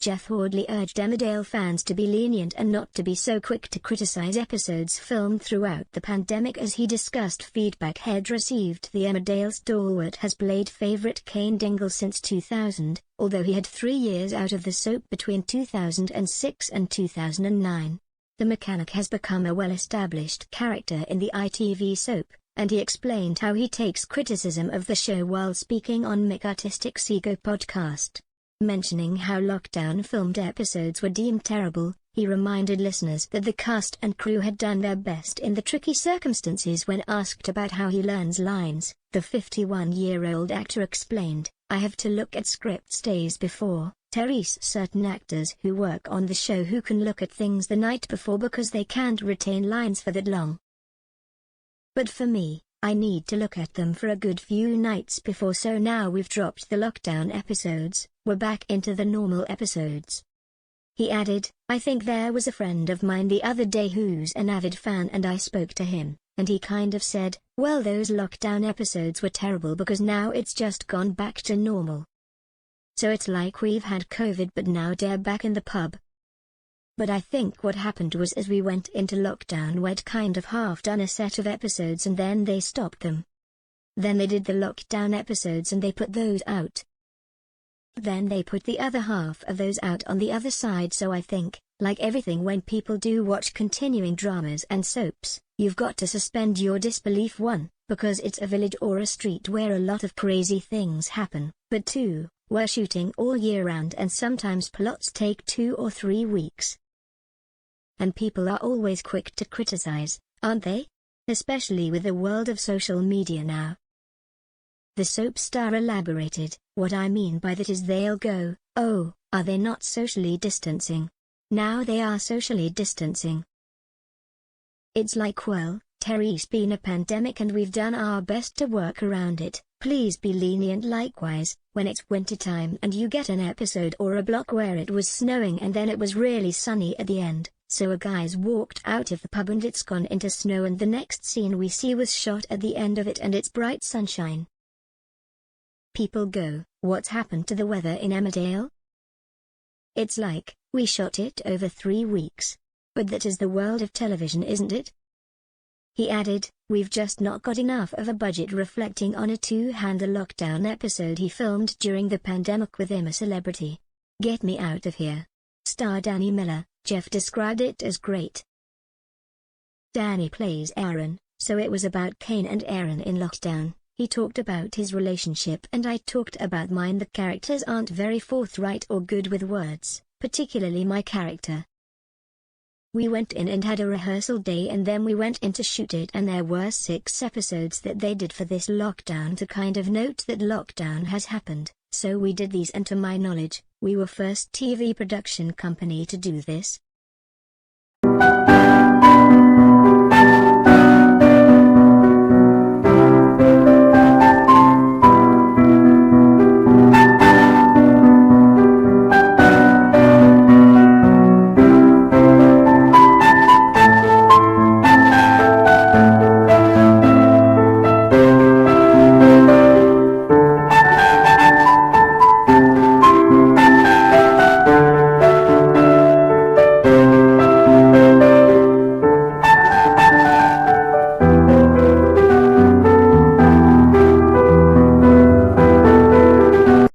Jeff Hordley urged Emmerdale fans to be lenient and not to be so quick to criticize episodes filmed throughout the pandemic. As he discussed feedback he'd received, the Emmerdale stalwart has played favourite Kane Dingle since 2000, although he had 3 years out of the soap between 2006 and 2009. The mechanic has become a well-established character in the ITV soap, and he explained how he takes criticism of the show while speaking on Mick Artistic's Ego podcast. Mentioning how lockdown-filmed episodes were deemed terrible, he reminded listeners that the cast and crew had done their best in the tricky circumstances. When asked about how he learns lines, the 51-year-old actor explained, "I have to look at scripts days before. Therese, certain actors who work on the show who can look at things the night before because they can't retain lines for that long. But for me, I need to look at them for a good few nights before, so now we've dropped the lockdown episodes, we're back into the normal episodes." He added, "I think there was a friend of mine the other day who's an avid fan, and I spoke to him, and he kind of said, well, those lockdown episodes were terrible because now it's just gone back to normal. So it's like we've had COVID but now they're back in the pub. But I think what happened was as we went into lockdown we'd kind of half done a set of episodes and then they stopped them. Then they did the lockdown episodes and they put those out. Then they put the other half of those out on the other side. So I think, like everything when people do watch continuing dramas and soaps, you've got to suspend your disbelief, 1, because it's a village or a street where a lot of crazy things happen, but 2, we're shooting all year round and sometimes plots take 2 or 3 weeks. And people are always quick to criticize, aren't they? Especially with the world of social media now." The soap star elaborated, "What I mean by that is they'll go, oh, are they not socially distancing? Now they are socially distancing. It's like, well, Terry's been a pandemic and we've done our best to work around it, please be lenient. Likewise, when it's wintertime and you get an episode or a block where it was snowing and then it was really sunny at the end, so a guy's walked out of the pub and it's gone into snow and the next scene we see was shot at the end of it and it's bright sunshine. People go, what's happened to the weather in Emmerdale? It's like, we shot it over 3 weeks. But that is the world of television, isn't it?" He added, "We've just not got enough of a budget," reflecting on a 2-hander lockdown episode he filmed during the pandemic with him a celebrity. "Get me out of here." Star Danny Miller, Jeff described it as great. Danny plays Aaron, so it was about Kane and Aaron in lockdown. He talked about his relationship and I talked about mine. The characters aren't very forthright or good with words, particularly my character. We went in and had a rehearsal day and then we went in to shoot it, and there were 6 episodes that they did for this lockdown to kind of note that lockdown has happened, so we did these, and to my knowledge, we were first TV production company to do this.